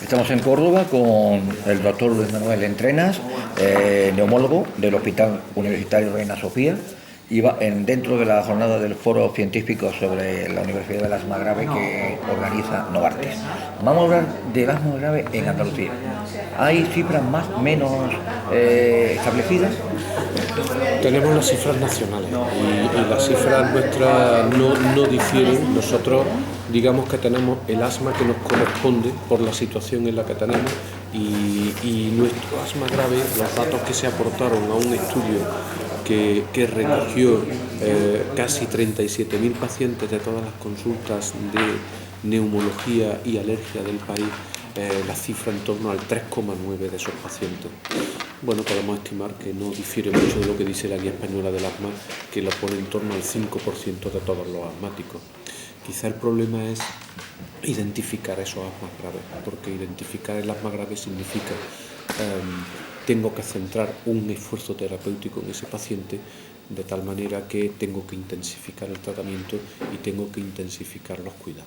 Estamos en Córdoba con el doctor Luis Manuel Entrenas, neumólogo del Hospital Universitario Reina Sofía, y dentro de la jornada del foro científico sobre la Universidad del Asma Grave que organiza Novartis. Vamos a hablar del asma grave en Andalucía. ¿Hay cifras más o menos establecidas? Tenemos las cifras nacionales y las cifras nuestras no difieren. Nosotros digamos que tenemos el asma que nos corresponde por la situación en la que tenemos y nuestro asma grave, los datos que se aportaron a un estudio que recogió casi 37.000 pacientes de todas las consultas de neumología y alergia del país, la cifra en torno al 3,9 de esos pacientes. Bueno, podemos estimar que no difiere mucho de lo que dice la Guía Española del Asma, que lo pone en torno al 5% de todos los asmáticos. Quizá el problema es identificar esos asmas graves, porque identificar el asma grave significa tengo que centrar un esfuerzo terapéutico en ese paciente de tal manera que tengo que intensificar el tratamiento y tengo que intensificar los cuidados.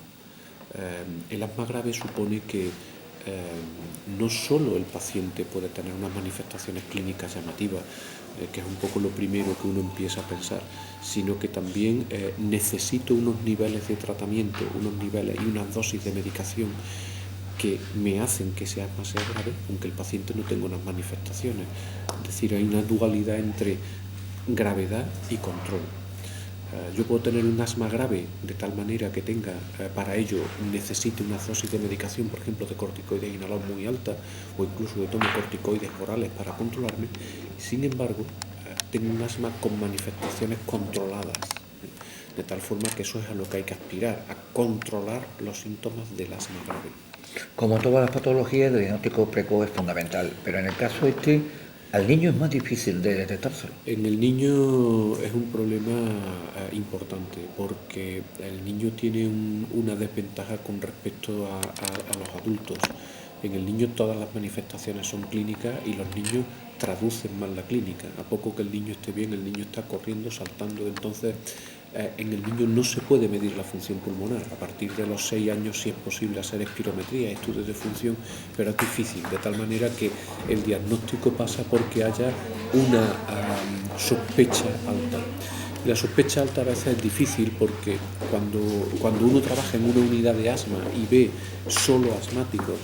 El asma grave supone que no solo el paciente puede tener unas manifestaciones clínicas llamativas, que es un poco lo primero que uno empieza a pensar, sino que también necesito unos niveles de tratamiento, unos niveles y unas dosis de medicación que me hacen que ese asma sea grave, aunque el paciente no tenga unas manifestaciones. Es decir, hay una dualidad entre gravedad y control. Yo puedo tener un asma grave de tal manera que tenga, para ello necesite una dosis de medicación, por ejemplo de corticoides inhalados muy alta o incluso de tome corticoides orales para controlarme. Sin embargo, tengo un asma con manifestaciones controladas, de tal forma que eso es a lo que hay que aspirar, a controlar los síntomas del asma grave. Como todas las patologías, el diagnóstico precoz es fundamental, pero en el caso al niño es más difícil de detectárselo. En el niño es un problema importante porque el niño tiene una desventaja con respecto a los adultos. En el niño todas las manifestaciones son clínicas y los niños traducen mal la clínica. A poco que el niño esté bien, el niño está corriendo, saltando. Entonces, en el niño no se puede medir la función pulmonar. A partir de los 6 años sí es posible hacer espirometría, estudios de función, pero es difícil, de tal manera que el diagnóstico pasa porque haya una sospecha alta. Y la sospecha alta a veces es difícil porque cuando uno trabaja en una unidad de asma y ve solo asmáticos,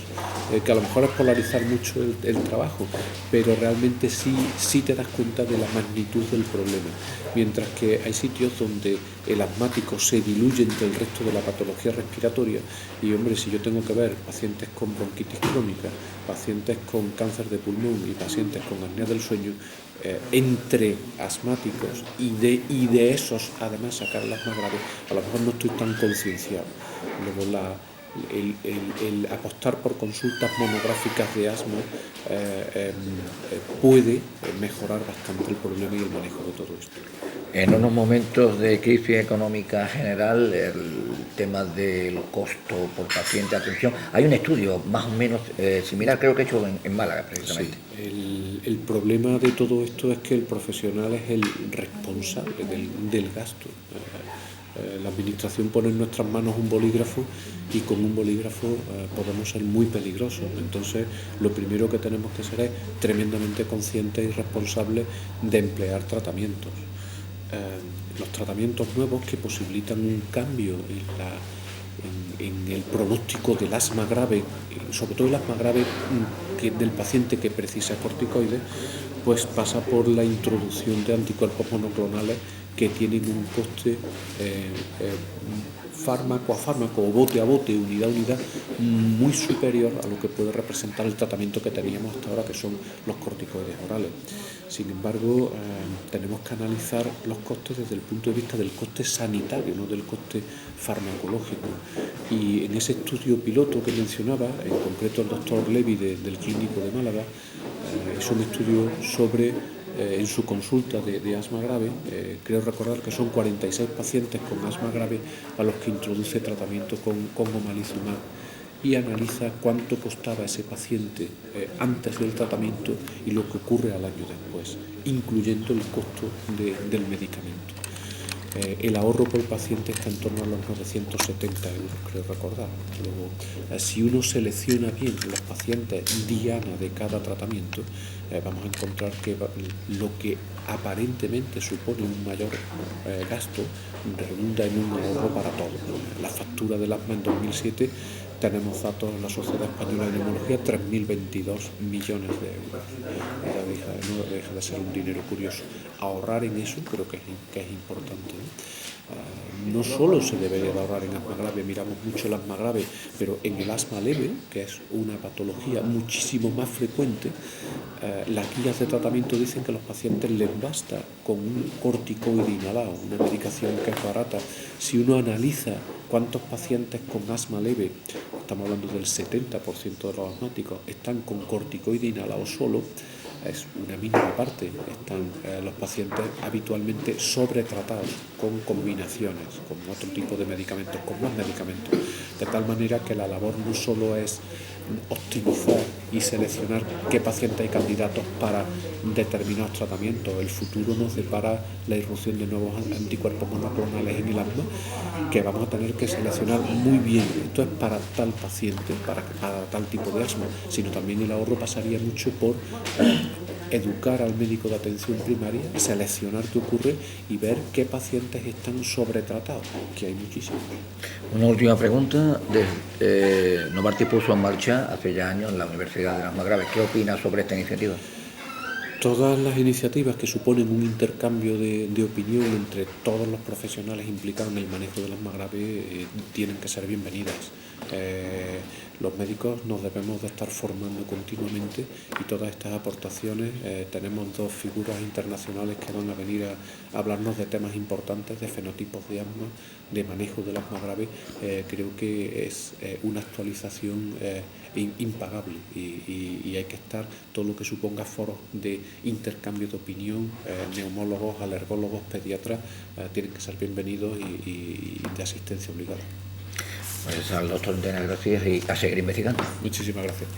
que a lo mejor es polarizar mucho el trabajo, pero realmente sí te das cuenta de la magnitud del problema. Mientras que hay sitios donde el asmático se diluye entre el resto de la patología respiratoria y, hombre, si yo tengo que ver pacientes con bronquitis crónica, pacientes con cáncer de pulmón y pacientes con apnea del sueño, entre asmáticos y de esos además sacar las más graves, a lo mejor no estoy tan concienciado. Luego el apostar por consultas monográficas de asma puede mejorar bastante el problema y el manejo de todo esto. En unos momentos de crisis económica general, el tema del costo por paciente, atención, hay un estudio más o menos similar, creo que hecho en Málaga precisamente. Sí, el problema de todo esto es que el profesional es el responsable del gasto. La administración pone en nuestras manos un bolígrafo y con un bolígrafo podemos ser muy peligrosos. Entonces, lo primero que tenemos que ser es tremendamente conscientes y responsables de emplear tratamientos. Los tratamientos nuevos que posibilitan un cambio en el pronóstico del asma grave, sobre todo el asma grave del paciente que precisa corticoides, pues pasa por la introducción de anticuerpos monoclonales que tienen un coste fármaco a fármaco o bote a bote, unidad a unidad, muy superior a lo que puede representar el tratamiento que teníamos hasta ahora, que son los corticoides orales. Sin embargo, tenemos que analizar los costes desde el punto de vista del coste sanitario, no del coste farmacológico. Y en ese estudio piloto que mencionaba, en concreto el doctor Levy del Clínico de Málaga, hizo un estudio sobre en su consulta de asma grave, creo recordar que son 46 pacientes con asma grave a los que introduce tratamiento con omalizumab y analiza cuánto costaba ese paciente antes del tratamiento y lo que ocurre al año después, incluyendo el costo del medicamento. El ahorro por paciente está en torno a los 970 euros, creo recordar. Luego, si uno selecciona bien los pacientes diana de cada tratamiento, vamos a encontrar que lo que aparentemente supone un mayor gasto redunda en un ahorro para todos. La factura del asma en 2007 tenemos datos en la Sociedad Española de Neumología, 3.022 millones de euros. No deja de ser un dinero curioso. Ahorrar en eso creo que es importante, ¿no? No solo se debería de ahorrar en asma grave, miramos mucho el asma grave, pero en el asma leve, que es una patología muchísimo más frecuente, las guías de tratamiento dicen que a los pacientes les basta con un corticoide inhalado, una medicación que es barata. Si uno analiza cuántos pacientes con asma leve, estamos hablando del 70% de los asmáticos, están con corticoide inhalado solo, es una mínima parte. Están los pacientes habitualmente sobretratados con combinaciones, con otro tipo de medicamentos, con más medicamentos, de tal manera que la labor no solo es optimizar y seleccionar qué pacientes y candidatos para determinados tratamientos. El futuro nos depara la irrupción de nuevos anticuerpos monoclonales en el asma, que vamos a tener que seleccionar muy bien. Esto es para tal paciente, para tal tipo de asma, sino también el ahorro pasaría mucho por educar al médico de atención primaria, seleccionar qué ocurre y ver qué pacientes están sobretratados, que hay muchísimos. Una última pregunta. Novartis puso en marcha hace ya años la Universidad de Asma Grave. ¿Qué opinas sobre esta iniciativa? Todas las iniciativas que suponen un intercambio de opinión entre todos los profesionales implicados en el manejo del asma grave tienen que ser bienvenidas. Los médicos nos debemos de estar formando continuamente y todas estas aportaciones, tenemos dos figuras internacionales que van a venir a hablarnos de temas importantes, de fenotipos de asma, de manejo del asma grave. Creo que es una actualización impagable y hay que estar, todo lo que suponga foros de intercambio de opinión, neumólogos, alergólogos, pediatras, tienen que ser bienvenidos y de asistencia obligada. Pues al doctor Entena, gracias y a seguir investigando. Muchísimas gracias.